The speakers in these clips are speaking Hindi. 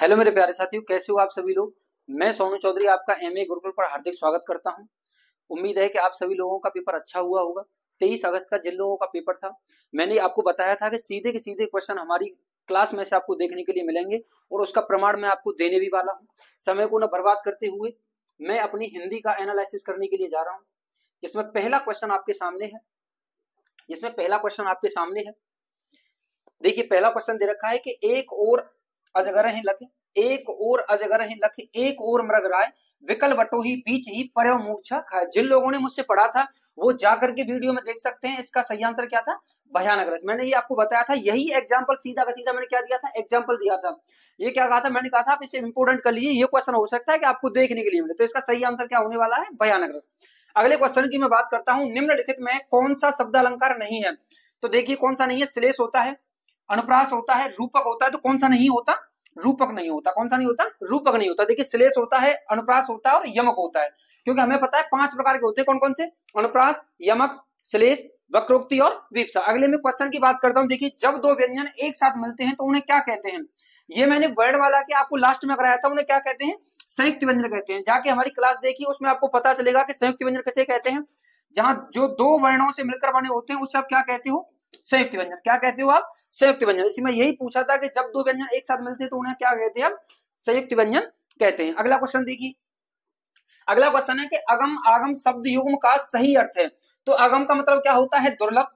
हेलो मेरे प्यारे साथियों, कैसे हो आप सभी लोग। मैं सोनू चौधरी आपका एमए गुरुकुल पर हार्दिक स्वागत करता हूं। उम्मीद है कि आप सभी लोगों का पेपर अच्छा हुआ होगा। 23 अगस्त का जिन लोगों का पेपर था, मैंने आपको बताया था कि सीधे के सीधे क्वेश्चन हमारी क्लास में से आपको देखने के लिए मिलेंगे और उसका प्रमाण मैं आपको देने भी वाला हूँ। समय को न बर्बाद करते हुए मैं अपनी हिंदी का एनालिसिस करने के लिए जा रहा हूँ। जिसमें पहला क्वेश्चन आपके सामने है देखिए, पहला क्वेश्चन दे रखा है कि एक और अजगर ही लख, एक और अजगर ही लख, एक और मृग राय, विकल बटो ही बीच ही परयो मूर्छा खाए। जिन लोगों ने मुझसे पढ़ा था वो जाकर के वीडियो में देख सकते हैं। इसका सही आंसर क्या था? भयानक रस। मैंने ये आपको बताया था, यही एग्जाम्पल सीधा का सीधा मैंने क्या दिया था, एग्जाम्पल दिया था। ये क्या कहा था? मैंने कहा था आप इसे इंपोर्टेंट कर लीजिए, ये क्वेश्चन हो सकता है कि आपको देखने के लिए मिले। तो इसका सही आंसर क्या होने वाला है? भयानक रस। अगले क्वेश्चन की मैं बात करता हूं, निम्नलिखित में कौन सा शब्द अलंकार नहीं है? तो देखिए, कौन सा नहीं है? श्लेष होता है, अनुप्रास होता है, रूपक होता है। तो कौन सा नहीं होता? रूपक नहीं होता। कौन सा नहीं होता? रूपक नहीं होता। देखिए, श्लेष होता है, अनुप्रास होता है और यमक होता है। क्योंकि हमें पता है 5 प्रकार के होते हैं। कौन कौन से? अनुप्रास, यमक, श्लेष, वक्रोक्ति और विवक्षा। अगले में क्वेश्चन की बात करता हूं। देखिए, जब दो व्यंजन एक साथ मिलते हैं तो उन्हें क्या कहते हैं? ये मैंने वर्ड वाला के आपको लास्ट में कराया था। उन्हें क्या कहते हैं? संयुक्त व्यंजन कहते हैं। जाके हमारी क्लास देखिए, उसमें आपको पता चलेगा कि संयुक्त व्यंजन किसे कहते हैं। जहां जो दो वर्णों से मिलकर बने होते हैं उसे आप क्या कहते हो? संयुक्त व्यंजन। क्या कहते हो आप? संयुक्त व्यंजन। इसी में यही पूछा था कि जब दो व्यंजन एक साथ मिलते हैं तो उन्हें क्या कहते हैं? संयुक्त व्यंजन कहते हैं। अगला क्वेश्चन देखिए, अगला क्वेश्चन है कि अगम आगम शब्द युग्म का सही अर्थ है। तो अगम का मतलब क्या होता है? दुर्लभ।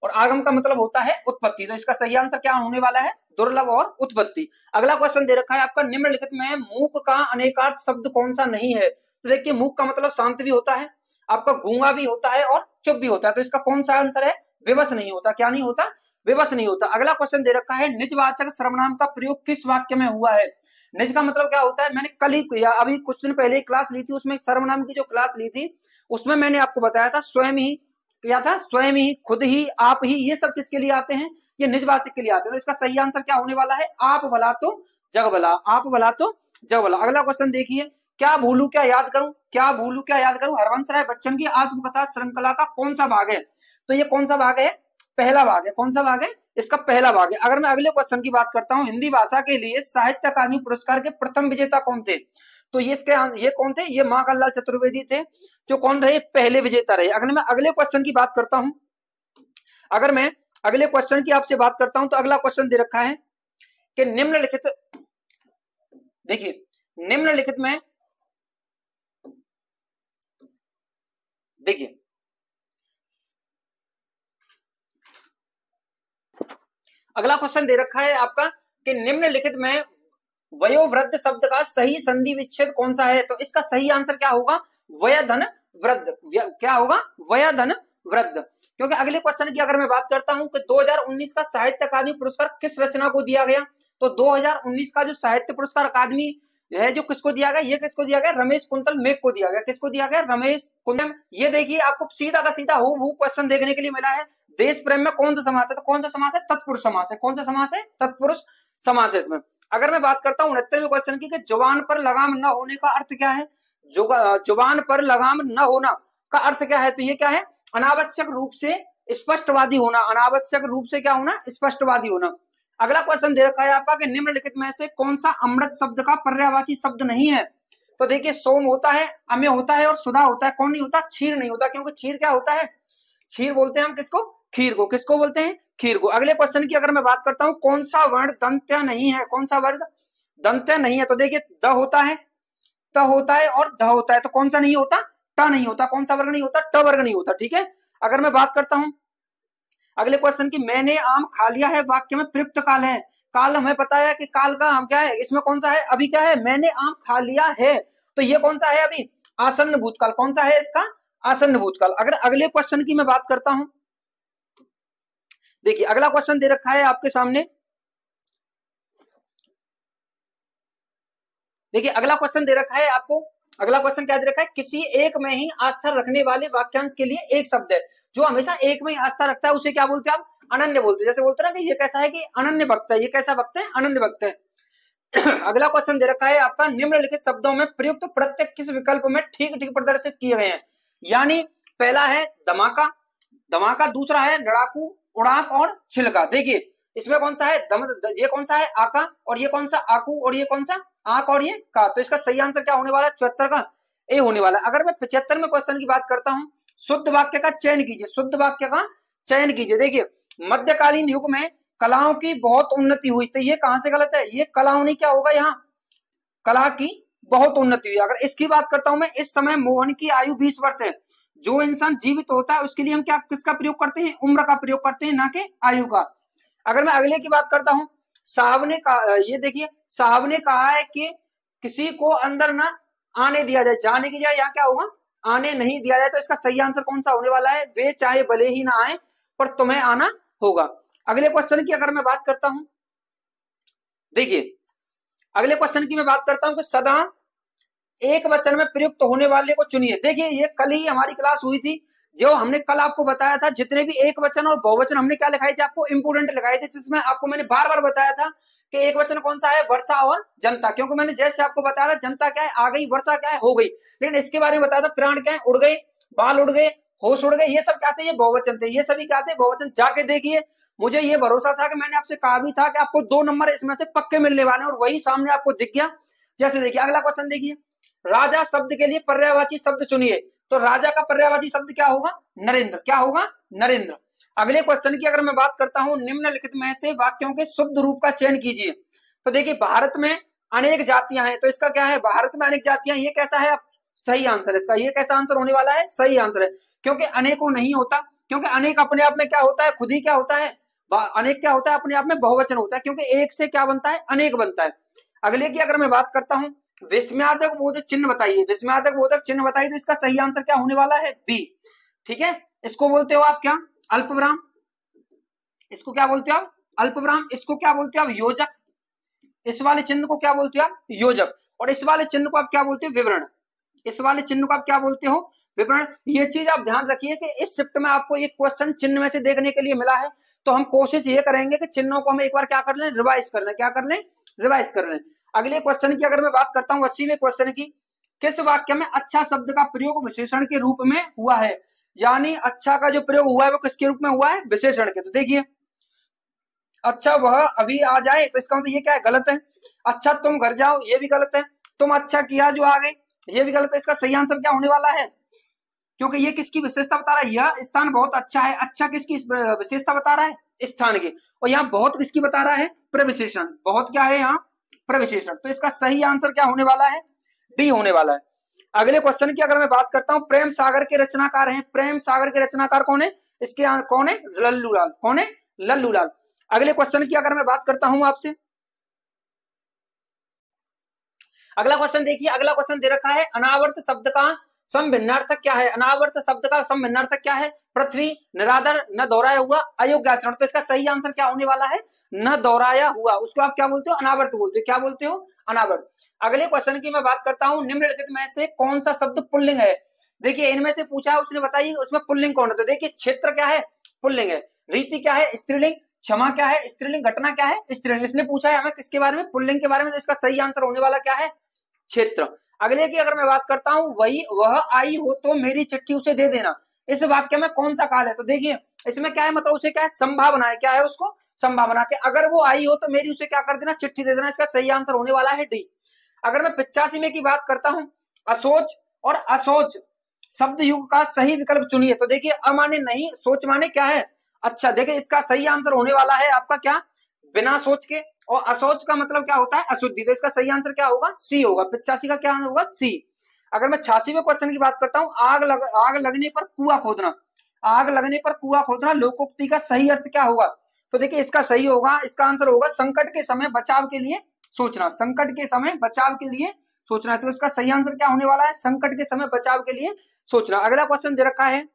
और आगम का मतलब होता है उत्पत्ति। तो इसका सही आंसर क्या होने वाला है? दुर्लभ और उत्पत्ति। अगला क्वेश्चन दे रखा है आपका, निम्नलिखित में मूक का अनेकार्थ शब्द कौन सा नहीं है? तो देखिए, मूक का मतलब शांत भी होता है, आपका गूंगा भी होता है और चुप भी होता है। तो इसका कौन सा आंसर है? विवश नहीं होता। क्या नहीं होता? विवश नहीं होता। अगला क्वेश्चन दे रखा है, निजवाचक सर्वनाम का प्रयोग किस वाक्य में हुआ है? निज का मतलब क्या होता है? मैंने कल ही या अभी कुछ दिन पहले क्लास ली थी, उसमें सर्वनाम की जो क्लास ली थी उसमें मैंने आपको बताया था स्वयं ही। क्या था? स्वयं ही, खुद ही, आप ही, ये सब किसके लिए आते हैं? ये निजवाचक के लिए आते हैं। तो इसका सही आंसर क्या होने वाला है? आप भला तो जग भला, आप भला तो जग भला। अगला क्वेश्चन देखिए, क्या भूलू क्या याद करूं, क्या भूलू क्या याद करूं, हरवंश राय बच्चन की आत्मकथा श्रृंखला का कौन सा भाग है? तो ये कौन सा भाग है? पहला भाग है। कौन सा भाग है? इसका पहला भाग है। अगर मैं अगले क्वेश्चन की बात करता हूं, हिंदी भाषा के लिए साहित्य अकादमी पुरस्कार के प्रथम विजेता कौन थे? तो ये कौन थे? ये माखनलाल चतुर्वेदी थे, जो कौन रहे? पहले विजेता रहे। अगर मैं अगले क्वेश्चन की बात करता हूं, अगर मैं अगले क्वेश्चन की आपसे बात करता हूं तो अगला क्वेश्चन दे रखा है कि निम्नलिखित, देखिए निम्नलिखित में, देखिए अगला क्वेश्चन दे रखा है आपका कि निम्नलिखित में वयोवृद्ध शब्द का सही संधि विच्छेद कौन सा है? तो इसका सही आंसर क्या होगा? वयधन वृद्ध। क्या होगा? वयधन वृद्ध। क्योंकि अगले क्वेश्चन की अगर मैं बात करता हूं कि 2019 का साहित्य अकादमी पुरस्कार किस रचना को दिया गया? तो 2019 का जो साहित्य पुरस्कार अकादमी है, जो किसको दिया गया? ये किसको दिया गया? रमेश कुंतल मेघ को दिया गया। किसको दिया गया? रमेश कुंतल। ये देखिए, आपको सीधा का सीधा हूबहू क्वेश्चन देखने के लिए मिला है। देश प्रेम में कौन सा समास है? तो कौन सा समास है? तत्पुरुष समास है। कौन सा समास है? तत्पुरुष समास है इसमें। अगर मैं बात करता हूं 69वें क्वेश्चन की, जुबान पर लगाम न होने का अर्थ क्या है? जुबान पर लगाम न होना का अर्थ क्या है? तो ये क्या है? अनावश्यक रूप से स्पष्टवादी होना। अनावश्यक रूप से क्या होना? स्पष्टवादी होना। अगला क्वेश्चन दे रखा है आपका कि निम्नलिखित में से कौन सा अमृत शब्द का पर्यायवाची शब्द नहीं है? तो देखिए, सोम होता है, अम्य होता है और सुधा होता है। कौन नहीं होता? क्षीर नहीं होता। क्योंकि क्षीर क्या होता है? क्षीर बोलते हैं हम किसको? खीर को। किसको बोलते हैं? खीर को। अगले क्वेश्चन की अगर मैं बात करता हूं, कौन सा वर्ण दंत्य नहीं है? कौन सा वर्ण दंत्य नहीं है? तो देखिए, द होता है, त होता है और ध होता है। तो कौन सा नहीं होता? ट नहीं होता। कौन सा वर्ग नहीं होता? ट वर्ग नहीं होता। ठीक है। अगर मैं बात करता हूं अगले क्वेश्चन की, मैंने आम खा लिया है वाक्य में प्रयुक्त काल है। काल हमें पता है कि काल का हम क्या है, इसमें कौन सा है? अभी क्या है? मैंने आम खा लिया है। तो ये कौन सा है? अभी आसन्न भूतकाल। कौन सा है इसका? आसन्न भूतकाल। अगर अगले क्वेश्चन की मैं बात करता हूं, देखिए अगला क्वेश्चन दे रखा है आपके सामने। देखिए अगला क्वेश्चन दे रखा है आपको। अगला क्वेश्चन क्या दे रखा है? किसी एक में ही आस्था रखने वाले वाक्यांश के लिए एक शब्द है। जो हमेशा एक में ही आस्था रखता है उसे क्या बोलते हैं आप? अनन्य बोलते हैं। जैसे बोलते हैं ना कि ये कैसा है कि अनन्य भक्त है। ये कैसा भक्त है? अनन्य भक्त है। अगला क्वेश्चन दे रखा है आपका, निम्नलिखित शब्दों में प्रयुक्त प्रत्यय किस विकल्प में ठीक ठीक प्रदर्शित किए गए हैं? यानी पहला है धमाका, धमाका। दूसरा है लड़ाकू, उड़ाक और छिलका। देखिए, इसमें कौन सा है ये कौन सा है आका, और ये कौन सा आकू, और ये कौन सा आक, और ये का। तो इसका सही आंसर क्या होने वाला है 74 का ए होने वाला है। अगर मैं 75 में क्वेश्चन की बात करता हूं, शुद्ध वाक्य का चयन कीजिए, शुद्ध वाक्य का चयन कीजिए। देखिए मध्यकालीन युग में कलाओं की बहुत उन्नति हुई, तो ये कहां से गलत है, ये कलाओं नहीं क्या होगा, यहाँ कला की बहुत उन्नति हुई। अगर इसकी बात करता हूं मैं, इस समय मोहन की आयु 20 वर्ष है। जो इंसान जीवित होता है उसके लिए हम क्या किसका प्रयोग करते हैं, उम्र का प्रयोग करते हैं, ना कि आयु का। अगर मैं अगले की बात करता हूं, साहब ने कहा, ये देखिए साहब ने कहा है कि किसी को अंदर ना आने दिया जाए, जाने की जाए यहाँ क्या होगा, आने नहीं दिया जाए। तो इसका सही आंसर कौन सा होने वाला है, वे चाहे भले ही ना आए पर तुम्हें आना होगा। अगले क्वेश्चन की अगर मैं बात करता हूं, देखिए अगले क्वेश्चन की मैं बात करता हूं कि सदा एक वचन में प्रयुक्त होने वाले को चुनिए। देखिए ये कल ही हमारी क्लास हुई थी, जो हमने कल आपको बताया था, जितने भी एक वचन और बहुवचन हमने क्या लिखाए थे, आपको इंपोर्टेंट लिखाए थे, जिसमें आपको मैंने बार बार बताया था कि एक वचन कौन सा है, वर्षा और जनता। क्योंकि मैंने जैसे आपको बताया था जनता क्या है, आ गई, वर्षा क्या है, हो गई। लेकिन इसके बारे में बताया था प्राण क्या है, उड़ गए, बाल उड़ गए, होश उड़ गए, ये सब क्या थे, ये बहुवचन थे, ये सभी क्या थे, बहुवचन। जाके देखिए, मुझे ये भरोसा था कि मैंने आपसे कहा भी था कि आपको 2 नंबर इसमें से पक्के मिलने वाले हैं, और वही सामने आपको दिख गया। जैसे देखिए अगला क्वेश्चन देखिए, राजा शब्द के लिए पर्यायवाची शब्द चुनिए। तो राजा का पर्यायवाची शब्द क्या होगा, नरेंद्र। क्या होगा, नरेंद्र। अगले क्वेश्चन की अगर मैं बात करता हूं, निम्नलिखित में से वाक्यों के शुद्ध रूप का चयन कीजिए। तो देखिए भारत में अनेक जातियां हैं, तो इसका क्या है, भारत में अनेक जातियां, ये कैसा है, सही आंसर इसका, ये कैसा आंसर होने वाला है, सही आंसर है। क्योंकि अनेकों नहीं होता, क्योंकि अनेक अपने आप में क्या होता है, खुद ही क्या होता है, अनेक क्या होता है, अपने आप में बहुवचन होता है, क्योंकि एक से क्या बनता है, अनेक बनता है। अगले की अगर मैं बात करता हूं, विस्मयादक बोधक चिन्ह बताइए, विस्मयादक बोधक चिन्ह बताइए। तो इसका सही आंसर क्या होने वाला है, बी। ठीक है, इसको बोलते हो आप क्या, अल्पविराम। इसको क्या बोलते हो आप, अल्पविराम। इसको क्या बोलते हो आप, योजक। इस वाले चिन्ह को क्या बोलते हो आप, योजक। और इस वाले चिन्ह को आप क्या बोलते हो, विवरण। इस वाले चिन्ह को आप क्या बोलते हो, विवरण। ये चीज आप ध्यान रखिए कि इस शिफ्ट में आपको एक क्वेश्चन चिन्ह में से देखने के लिए मिला है, तो हम कोशिश ये करेंगे कि चिन्हों को हम एक बार क्या कर लें, रिवाइज कर लें, क्या कर लें, रिवाइज कर लें। अगले क्वेश्चन की अगर मैं बात करता हूं, 80वें क्वेश्चन की, किस वाक्य में अच्छा शब्द का प्रयोग विशेषण के रूप में हुआ है। यानी अच्छा का जो प्रयोग हुआ है वो किसके रूप में हुआ है, विशेषण के। तो देखिए अच्छा वह अभी आ जाए, तो इसका मतलब ये क्या है, गलत है। अच्छा तुम घर जाओ, ये भी गलत है। तुम अच्छा किया जो आ गए, ये भी गलत है। इसका सही आंसर क्या होने वाला है, क्योंकि ये किसकी विशेषता बता रहा है, यह स्थान बहुत अच्छा है। अच्छा किसकी विशेषता बता रहा है, स्थान की। और यहाँ बहुत किसकी बता रहा है, प्रविशेषण। बहुत क्या है यहाँ, प्रविशेषण। तो इसका सही आंसर क्या होने वाला है, डी होने वाला है। अगले क्वेश्चन की अगर मैं बात करता हूं, प्रेम सागर के रचनाकार हैं। प्रेम सागर के रचनाकार कौन है, इसके कौन है, लल्लूलाल। कौन है, लल्लूलाल। अगले क्वेश्चन की अगर मैं बात करता हूं आपसे, अगला क्वेश्चन देखिए, अगला क्वेश्चन दे रखा है, अनावर्त शब्द का समभिन्नार्थक क्या है। अनावर्त शब्द का समभिन्नार्थक क्या है, पृथ्वी, निरादर, न दोहराया हुआ, अयोग्य आचरण। तो इसका सही आंसर क्या होने वाला है, न दोहराया हुआ। उसको आप क्या बोलते हो, अनावर्त बोलते हो। क्या बोलते हो, अनावर्त। अगले क्वेश्चन की मैं बात करता हूं, निम्नलिखित में से कौन सा शब्द पुल्लिंग है। देखिए इनमें से पूछा है, उसने बताइए उसमें पुल्लिंग कौन है। तो देखिए क्षेत्र क्या है, पुल्लिंग है। रीति क्या है, स्त्रीलिंग। क्षमा क्या है, स्त्रीलिंग। घटना क्या है, स्त्रीलिंग। इसने पूछा है हमें किसके बारे में, पुल्लिंग के बारे में। तो इसका सही आंसर होने वाला क्या है, क्षेत्र। अगले की अगर मैं बात करता हूं, वही वह आई हो तो मेरी चिट्ठी उसे दे देना। इस वाक्य में कौन सा काल है। तो देखिए इसमें क्या है, मतलब उसे क्या है, संभावना है। क्या है, उसको संभावना के, अगर वो आई हो तो मेरी उसे क्या कर देना, चिट्ठी दे देना। इसका सही आंसर होने वाला है डी। अगर मैं 85 की बात करता हूं, असोच और असोच शब्द युग का सही विकल्प चुनिए। तो देखिए अमाने नहीं, सोच माने क्या है, अच्छा। देखिए इसका सही आंसर होने वाला है आपका क्या, बिना सोच के। और असोच का मतलब क्या होता है, अशुद्धि। तो इसका सही आंसर क्या होगा, सी होगा। 85 का क्या होगा, सी। अगर मैं 86वें क्वेश्चन की बात करता हूं, आग लगने पर कुआं खोदना। आग लगने पर कुआं खोदना लोकोक्ति का सही अर्थ क्या होगा। तो देखिए इसका सही होगा, इसका आंसर होगा संकट के समय बचाव के लिए सोचना। संकट के समय बचाव के लिए सोचना। तो इसका सही आंसर क्या होने वाला है, संकट के समय बचाव के लिए सोचना। अगला क्वेश्चन दे रखा है,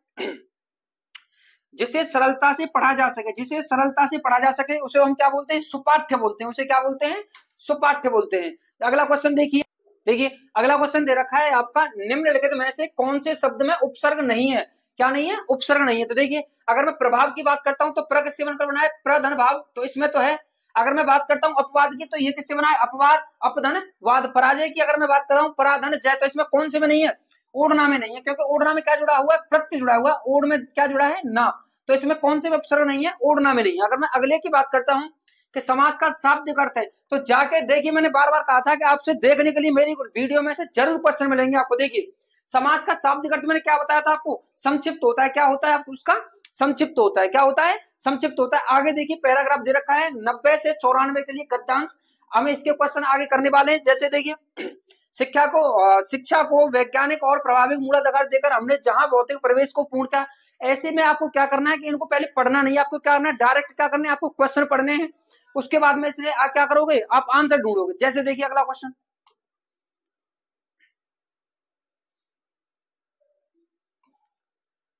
जिसे सरलता से पढ़ा जा सके, जिसे सरलता से पढ़ा जा सके उसे हम क्या बोलते हैं, सुपाठ्य बोलते हैं। उसे क्या बोलते हैं, सुपाठ्य बोलते हैं। अगला क्वेश्चन देखिए, अगला क्वेश्चन दे रखा है आपका, निम्नलिखित में से कौन से शब्द में उपसर्ग नहीं है। क्या नहीं है, उपसर्ग नहीं है। तो देखिए अगर मैं प्रभाव की बात करता हूं, तो प्र किससे बनकर बना है, प्रधन भाव। तो इसमें तो है। अगर मैं बात करता हूं अपवाद की, तो ये किससे बना है, अपवाद, अपधन वाद। पराजय की अगर मैं बात कर रहा हूं, पराधन जय। तो इसमें कौन से में नहीं है, ओढ़ना में नहीं है। क्योंकि ओढ़ना में क्या जुड़ा हुआ है, प्रत्यय जुड़ा हुआ है। ओढ़ में क्या जुड़ा है, ना। तो इसमें कौन से में उपसर्ग नहीं है, ओढ़ना में नहीं है। अगर मैं अगले की बात करता हूं कि समास का शाब्दिक अर्थ है, तो जाके देखिए, मैंने बार बार कहा था कि आपसे देखने के लिए मेरी वीडियो में से जरूर क्वेश्चन मिलेंगे आपको। देखिए समास का शाब्दिक अर्थ मैंने क्या बताया था आपको, संक्षिप्त होता है। क्या होता है आपको उसका, संक्षिप्त होता है। क्या होता है, संक्षिप्त होता है। आगे देखिए पैराग्राफ दे रखा है 90 से 94 के लिए गद्यांश। हमें इसके क्वेश्चन आगे करने वाले हैं। जैसे देखिए शिक्षा को वैज्ञानिक और प्रभावी मूलाधार देकर हमने जहां भौतिक प्रवेश को पूर्णता, ऐसे में आपको क्या करना है कि इनको पहले पढ़ना नहीं है, आपको क्या करना है, डायरेक्ट क्या करना है, आपको क्वेश्चन पढ़ने हैं। उसके बाद में इसमें आप क्या करोगे, आप आंसर ढूंढोगे। जैसे देखिए अगला क्वेश्चन,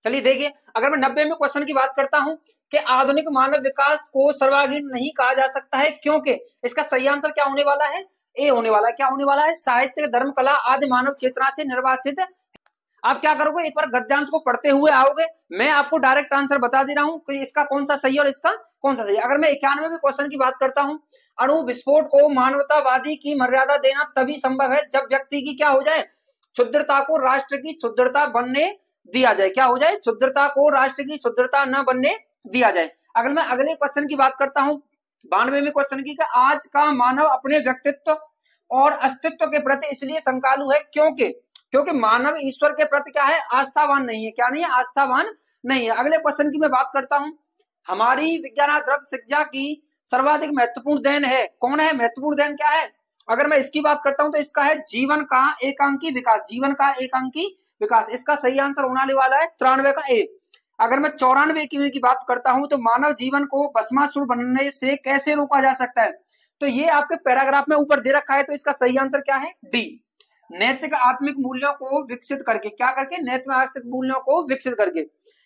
चलिए देखिए, अगर मैं 90 में क्वेश्चन की बात करता हूं कि आधुनिक मानव विकास को सर्वांगीण नहीं कहा जा सकता है क्योंकि, इसका सही आंसर क्या होने वाला है, ए होने वाला है। क्या होने वाला है, साहित्य धर्म कला आदि मानव चेतना से निर्वासित। आप क्या करोगे, एक बार गद्यांश को पढ़ते हुए आओगे, मैं आपको डायरेक्ट आंसर बता दे रहा हूं कि इसका कौन सा सही और इसका कौन सा सही। अगर मैं 91 में क्वेश्चन की बात करता हूं, अणु विस्फोट को मानवतावादी की मर्यादा देना तभी संभव है जब व्यक्ति की क्या हो जाए, क्षुद्रता को राष्ट्र की क्षुद्रता बनने दिया जाए। क्या हो जाए, क्षुद्रता को राष्ट्र की क्षुद्रता न बनने दिया जाए। अगर मैं अगले क्वेश्चन की बात करता हूं 92 में क्वेश्चन की, आज का मानव अपने व्यक्तित्व और अस्तित्व के प्रति इसलिए शंकालु है क्योंकि मानव ईश्वर के प्रति क्या है, आस्थावान नहीं है। क्या नहीं है, आस्थावान नहीं है। अगले क्वेश्चन की मैं बात करता हूं, हमारी विज्ञानाधारित शिक्षा की सर्वाधिक महत्वपूर्ण देन है, कौन है, महत्वपूर्ण देन क्या है। अगर मैं इसकी बात करता हूं तो इसका है जीवन का एकांकी विकास, जीवन का एकांकी विकास। इसका सही आंसर होने वाला है 93 का ए। अगर मैं 94 की बात करता हूं तो मानव जीवन को भस्मासुर बनने से कैसे रोका जा सकता है, तो ये आपके पैराग्राफ में ऊपर दे रखा है। तो इसका सही आंसर क्या है, डी, नैतिक आत्मिक मूल्यों को विकसित करके। क्या करके, नैतिक आत्मिक मूल्यों को विकसित करके।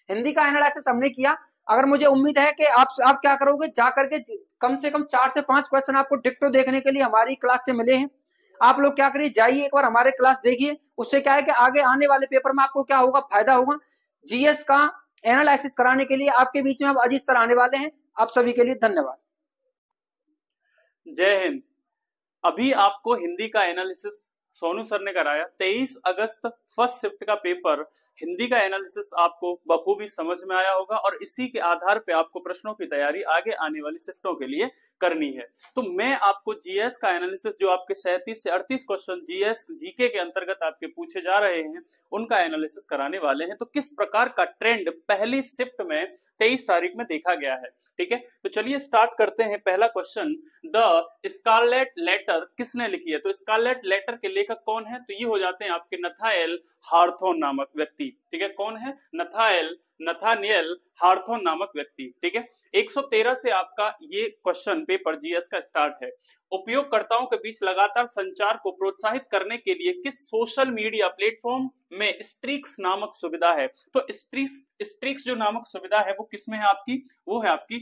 हिंदी का एनालिसिस हमने किया। अगर मुझे उम्मीद है कि आप क्या करोगे, जाकर के कम से कम 4 से 5 क्वेश्चन आपको डिक्टो देखने के लिए हमारी क्लास से मिले हैं। आप लोग क्या करिए, जाइए एक बार हमारे क्लास देखिए। उससे क्या है कि आगे आने वाले पेपर में आपको क्या होगा, फायदा होगा। जीएस का एनालिसिस कराने के लिए आपके बीच में अब अजीत सर आने वाले हैं। आप सभी के लिए धन्यवाद। जय हिंद। अभी आपको हिंदी का एनालिसिस सोनू सर ने कराया। 23 अगस्त फर्स्ट शिफ्ट का पेपर हिंदी का एनालिसिस आपको बखूबी समझ में आया होगा और इसी के आधार पे आपको प्रश्नों की तैयारी आगे आने वाली शिफ्टों के लिए करनी है। तो मैं आपको जीएस का एनालिसिस, जो आपके 37 से 38 क्वेश्चन जीएस जीके के अंतर्गत आपके पूछे जा रहे हैं, उनका एनालिसिस कराने वाले हैं। तो किस प्रकार का ट्रेंड पहली शिफ्ट में 23 तारीख में देखा गया है, ठीक है। तो चलिए स्टार्ट करते हैं। पहला क्वेश्चन, द स्कारलेट लेटर किसने लिखी है। तो स्कारलेट लेटर के लेखक कौन है, तो ये हो जाते हैं आपके नथाएल हार्थोन नामक व्यक्ति, ठीक है। कौन है, नथानिएल हार्थोन नामक व्यक्ति, ठीक है। 113 से आपका ये क्वेश्चन पेपर जीएस का स्टार्ट है। उपयोगकर्ताओं के बीच लगातार संचार को प्रोत्साहित करने के लिए किस सोशल मीडिया प्लेटफॉर्म में स्ट्रीक्स नामक सुविधा है। तो स्ट्रीक्स जो नामक सुविधा है वो किसमें है आपकी, वो है आपकी